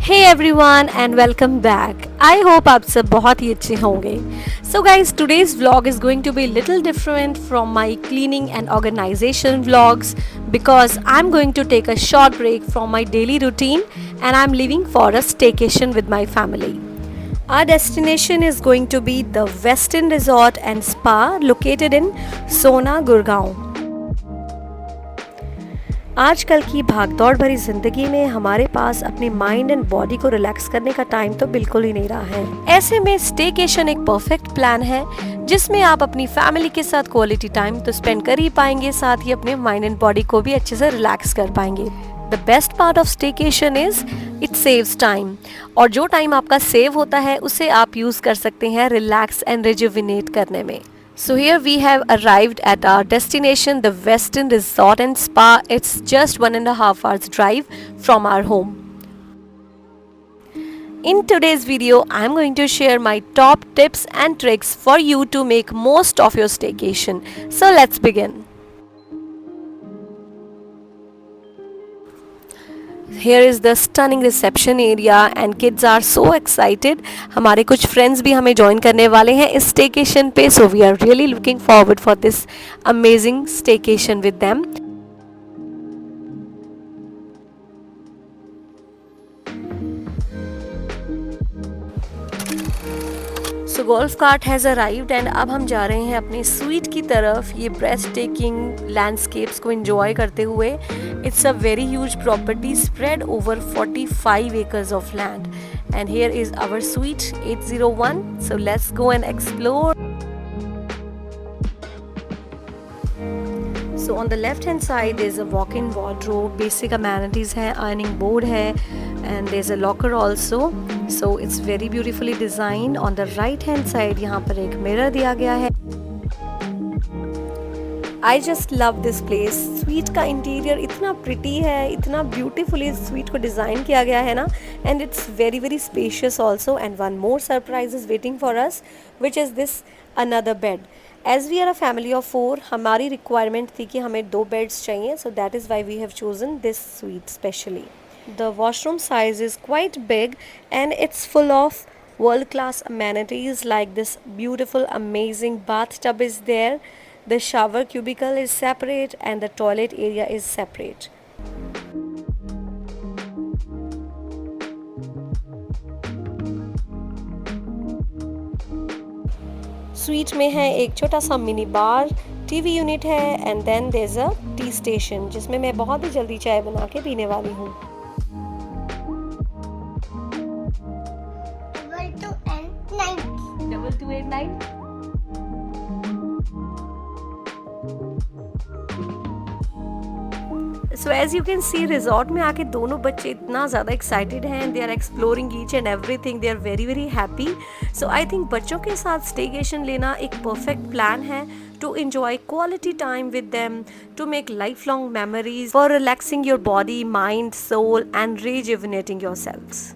Hey everyone and welcome back. I hope आप सब बहुत ही अच्छे होंगे. So guys, today's vlog is going to be a little different from my cleaning and organization vlogs because I'm going to take a short break from my daily routine and I'm leaving for a staycation with my family. Our destination is going to be the Westin Resort and Spa located in Sona, Gurgaon. आजकल की भागदौड़ भरी ज़िंदगी में हमारे पास अपने mind and body को relax करने का टाइम तो बिल्कुल ही नहीं रहा है. ऐसे में स्टेकेशन एक परफेक्ट प्लान है जिसमें आप अपनी फैमिली के साथ क्वालिटी टाइम तो स्पेंड कर ही पाएंगे, साथ ही अपने माइंड एंड बॉडी को भी अच्छे से रिलैक्स कर पाएंगे. The best part of staycation is it saves time, और जो टाइम आपका सेव होता है उसे आप यूज़ कर सकते हैं रिलैक्स एंड रिजुविनेट करने में. So here we have arrived at our destination, the Westin Resort and Spa. It's just 1.5 hours drive from our home. In today's video, I'm going to share my top tips and tricks for you to make most of your staycation. So let's begin. Here is the stunning reception area and kids are so excited. हमारे कुछ friends भी हमें join करने वाले हैं इस staycation पे, so we are really looking forward for this amazing staycation with them. So golf cart has arrived and अब हम जा रहे हैं अपने स्वीट की तरफ, ये ब्रेस्ट टेकिंग लैंडस्केप्स को एंजॉय करते हुए. It's a very huge property spread over 45 acres of land and here is our suite 801. So let's go and explore. So on the left hand side there's a walk-in wardrobe, basic amenities है, ironing board है, and there's a locker also. So it's very beautifully designed. On the right hand side यहाँ पर एक mirror दिया गया है. I just love this place. Suite का interior इतना pretty है, इतना beautifully suite को डिज़ाइन किया गया है ना, and it's very very spacious also. And one more surprise is waiting for us, which is this another bed. As we are a family of 4, हमारी requirement थी कि हमें 2 बेड्स चाहिए, so that is why we have chosen this suite specially. The washroom size is quite big and it's full of world-class amenities like this beautiful amazing bathtub is there. The shower cubicle is separate and the toilet area is separate. Suite में है एक छोटा सा mini bar, TV unit है and then there is a tea station जिसमें मैं बहुत ही जल्दी चाय बना के पीने वाली हूँ. Double 289. So as you can see, resort में आके दोनों बच्चे इतना ज़्यादा excited हैं. They are exploring each and everything. They are very very happy. So I think बच्चों के साथ staycation लेना एक perfect plan है to enjoy quality time with them, to make lifelong memories, for relaxing your body, mind, soul, and rejuvenating yourselves.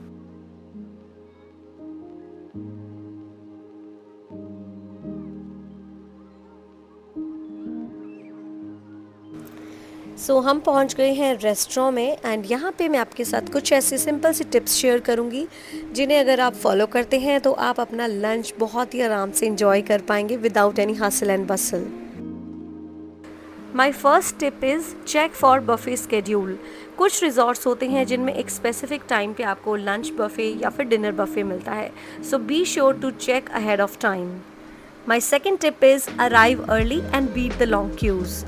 सो हम पहुंच गए हैं रेस्टोरेंट में एंड यहाँ पे मैं आपके साथ कुछ ऐसे सिंपल सी टिप्स शेयर करूँगी जिन्हें अगर आप फॉलो करते हैं तो आप अपना लंच बहुत ही आराम से एंजॉय कर पाएंगे without any hustle and bustle. My first tip is check for buffet schedule. कुछ रिजॉर्ट्स होते हैं जिनमें एक स्पेसिफिक टाइम पे आपको लंच बफे या फिर डिनर बफे मिलता है, so be sure to check ahead of time. My second tip is arrive early and beat the long queues.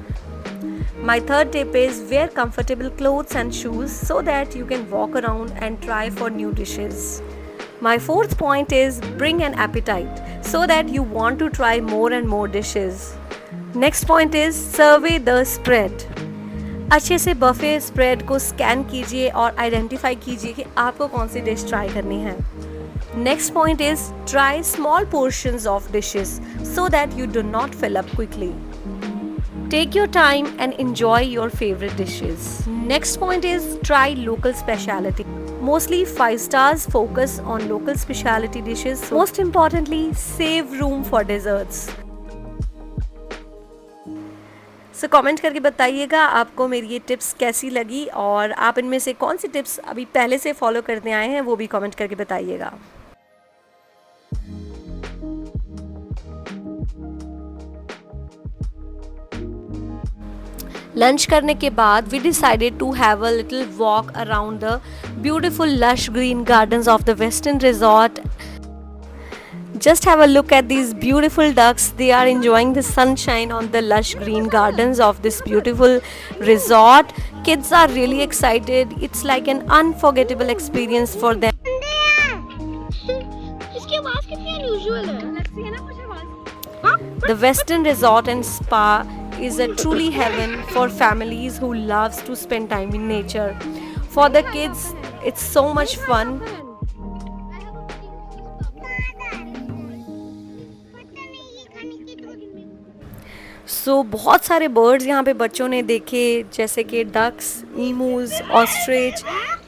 My third tip is wear comfortable clothes and shoes so that you can walk around and try for new dishes. My fourth point is bring an appetite so that you want to try more and more dishes. Next point is survey the spread. अच्छे से buffet spread को scan कीजिए और identify कीजिए कि आपको कौन सी dish try करनी है. Next point is try small portions of dishes so that you do not fill up quickly. Take your time and enjoy your favorite dishes. Next point is try local specialty. Mostly 5 stars focus on local specialty dishes. Most importantly, save room for desserts. So comment करके बताइएगा आपको मेरी ये tips कैसी लगी, और आप इनमें से कौन सी टिप्स अभी पहले से फॉलो करते आए हैं वो भी कमेंट करके बताइएगा। लंच करने के बाद we decided to have a little walk around the beautiful lush green gardens of the western resort. Just have a look at these beautiful ducks. They are enjoying the sunshine on the lush green gardens of this beautiful resort. Kids are really excited. It's like an unforgettable experience for them. इसकी आवाज कितनी unusual है. लगती है ना कुछ आवाज. The Western Resort and Spa is a truly heaven for families who loves to spend time in nature. For the kids, it's so much fun. बहुत सारे बर्ड्स यहाँ पे बच्चों ने देखे, जैसे कि ducks, emus, ostrich,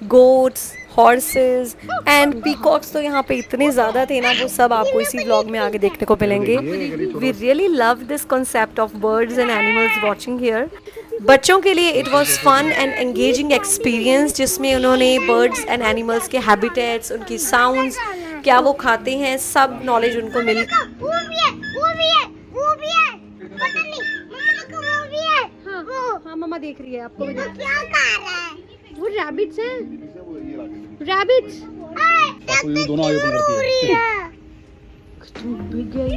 goats, horses and peacocks. तो यहाँ पे इतने ज़्यादा थे ना, वो सब आपको इसी व्लॉग में आगे देखने को मिलेंगे. We really love this concept of birds and animals watching here. बच्चों के लिए it was fun and engaging experience, जिसमें उन्होंने बर्ड्स एंड एनिमल्स के हैबिटेट्स, उनकी साउंड्स, क्या वो खाते हैं, सब नॉलेज उनको मिली. हाँ मम्मा देख रही है, आपको भी देख. क्या कर रहा है? वो रैबिट्स हैं. रैबिट्स. ये दोनों आगे ओपन करती है. बिग गया ये.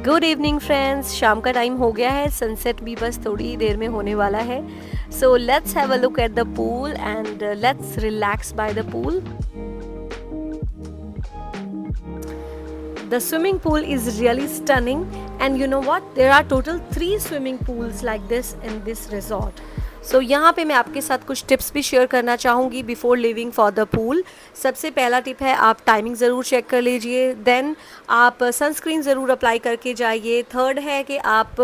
गुड इवनिंग फ्रेंड्स, शाम का टाइम हो गया है, सनसेट भी बस थोड़ी ही देर में होने वाला है. So let's have a look at the pool and let's relax by the pool. The swimming pool is really stunning, and you know what? There are total 3 swimming pools like this in this resort. So यहाँ पे मैं आपके साथ कुछ tips भी share करना चाहूँगी before living for the pool. सबसे पहला टिप है, आप टाइमिंग ज़रूर चेक कर लीजिए. देन आप सनस्क्रीन ज़रूर अप्लाई करके जाइए. थर्ड है कि आप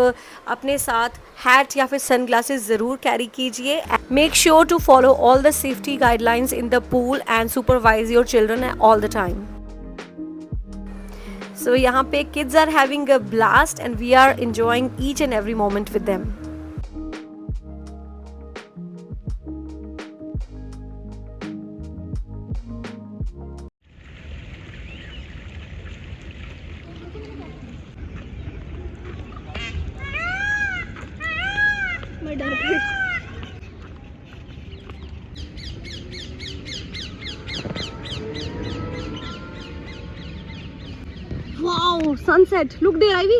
अपने साथ हैट या फिर सन ग्लासेस ज़रूर कैरी कीजिए. Make sure to follow all the safety guidelines in the pool and supervise your children all the time. So यहाँ पे kids are having a blast and we are enjoying each and every moment with them. मैं डर गई. Wow, sunset. Look there, Ivy.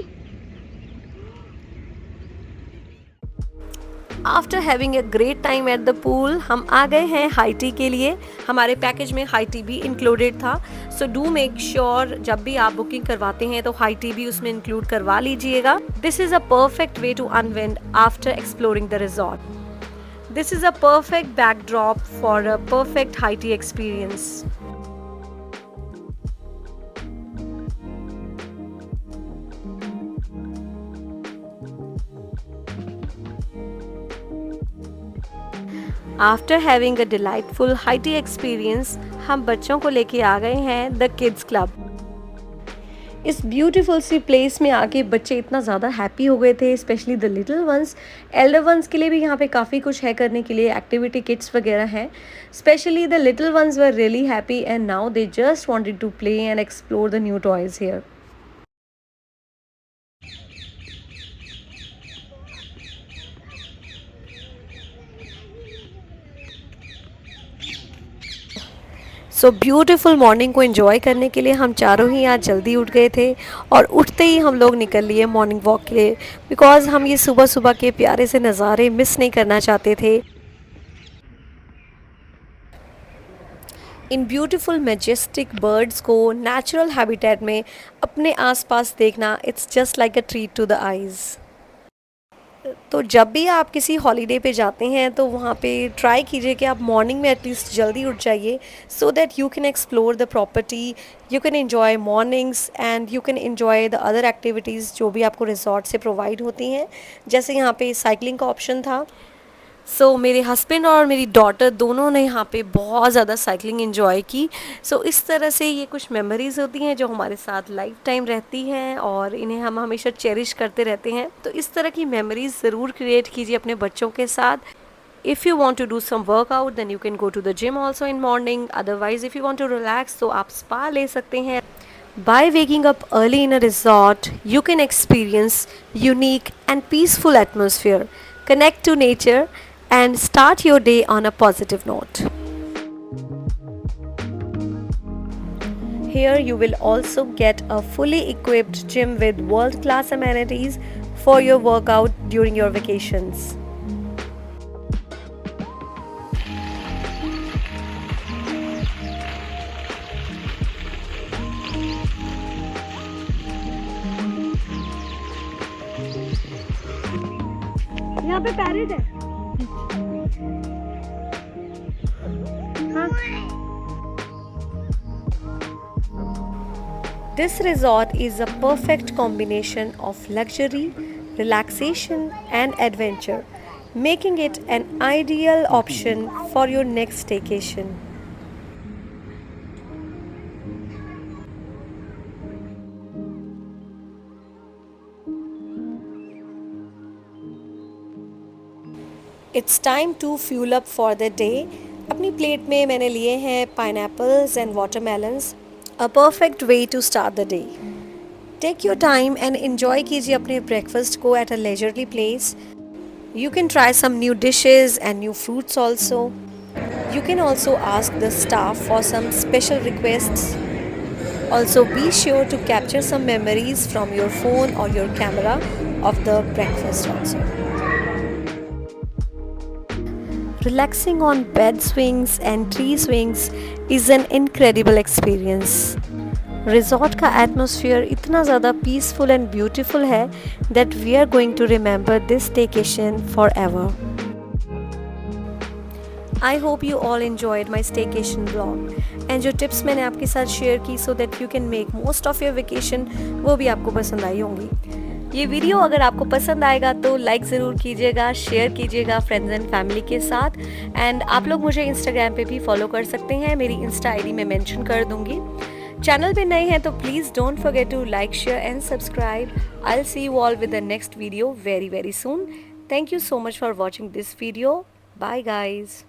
After having a great time at the pool, हम आ गए हैं high tea के लिए. हमारे पैकेज में हाई टी भी इंक्लूडेड था. सो डू मेक श्योर जब भी आप बुकिंग करवाते हैं तो हाई टी भी उसमें इंक्लूड करवा लीजिएगा. This is a perfect way to unwind after exploring the resort. This is a perfect backdrop for a perfect high tea experience. After having a delightful high tea experience, हम बच्चों को लेके आ गए हैं द किड्स क्लब. इस beautiful sea place में आके बच्चे इतना ज़्यादा हैप्पी हो गए थे, specially the little ones. Elder ones के लिए भी यहाँ पे काफ़ी कुछ है करने के लिए, एक्टिविटी किट्स वगैरह हैं. Specially the little ones were really happy and now they just wanted to play and explore the new toys here. So beautiful morning को एंजॉय करने के लिए हम चारों ही आज जल्दी उठ गए थे और उठते ही हम लोग निकल लिए मॉर्निंग वॉक के लिए, बिकॉज़ हम ये सुबह सुबह के प्यारे से नज़ारे मिस नहीं करना चाहते थे. इन ब्यूटीफुल मैजेस्टिक बर्ड्स को नेचुरल हैबिटेट में अपने आसपास देखना, it's just like a treat to the eyes. तो जब भी आप किसी हॉलीडे पे जाते हैं तो वहाँ पे ट्राई कीजिए कि आप मॉर्निंग में एटलीस्ट जल्दी उठ जाइए, so that you can explore the property, you can enjoy mornings and you can enjoy the other activities जो भी आपको रिजॉर्ट से प्रोवाइड होती हैं। जैसे यहाँ पे साइकिलिंग का ऑप्शन था। मेरे हस्बैंड और मेरी डॉटर दोनों ने यहाँ पे बहुत ज़्यादा साइकिलिंग एंजॉय की। इस तरह से ये कुछ मेमोरीज़ होती हैं जो हमारे साथ लाइफ टाइम रहती हैं और इन्हें हम हमेशा चेरिश करते रहते हैं। तो इस तरह की मेमोरीज़ ज़रूर क्रिएट कीजिए अपने बच्चों के साथ। If you want to do some workout then you can go to the gym also in morning, otherwise if you want to relax तो आप स्पा ले सकते हैं। By waking up early in a resort, you can experience unique and peaceful atmosphere, connect to nature, and start your day on a positive note. Here you will also get a fully equipped gym with world-class amenities for your workout during your vacations. यहाँ पे parrot है। हाँ। This resort is a perfect combination of luxury, relaxation, and adventure, making it an ideal option for your next staycation. It's time to fuel up for the day. अपनी plate में मैंने लिए हैं pineapples and watermelons, a perfect way to start the day. Take your time and enjoy कीजिए अपने breakfast को at a leisurely place. You can try some new dishes and new fruits also. You can also ask the staff for some special requests. Also be sure to capture some memories from your phone or your camera of the breakfast also. Relaxing on bed swings and tree swings is an incredible experience. Resort का atmosphere इतना ज़्यादा peaceful and beautiful है that we are going to remember this staycation forever. I hope you all enjoyed my staycation vlog and जो tips मैंने आपके साथ share की so that you can make most of your vacation वो भी आपको पसंद आई होंगी। ये वीडियो अगर आपको पसंद आएगा तो लाइक ज़रूर कीजिएगा, शेयर कीजिएगा फ्रेंड्स एंड फैमिली के साथ। एंड आप लोग मुझे इंस्टाग्राम पे भी फॉलो कर सकते हैं, मेरी इंस्टा आईडी मैं मेंशन कर दूंगी। चैनल पे नए हैं तो please don't forget to like, share and subscribe. I will see you all with the next video very very soon. Thank you so much for watching this video. Bye guys.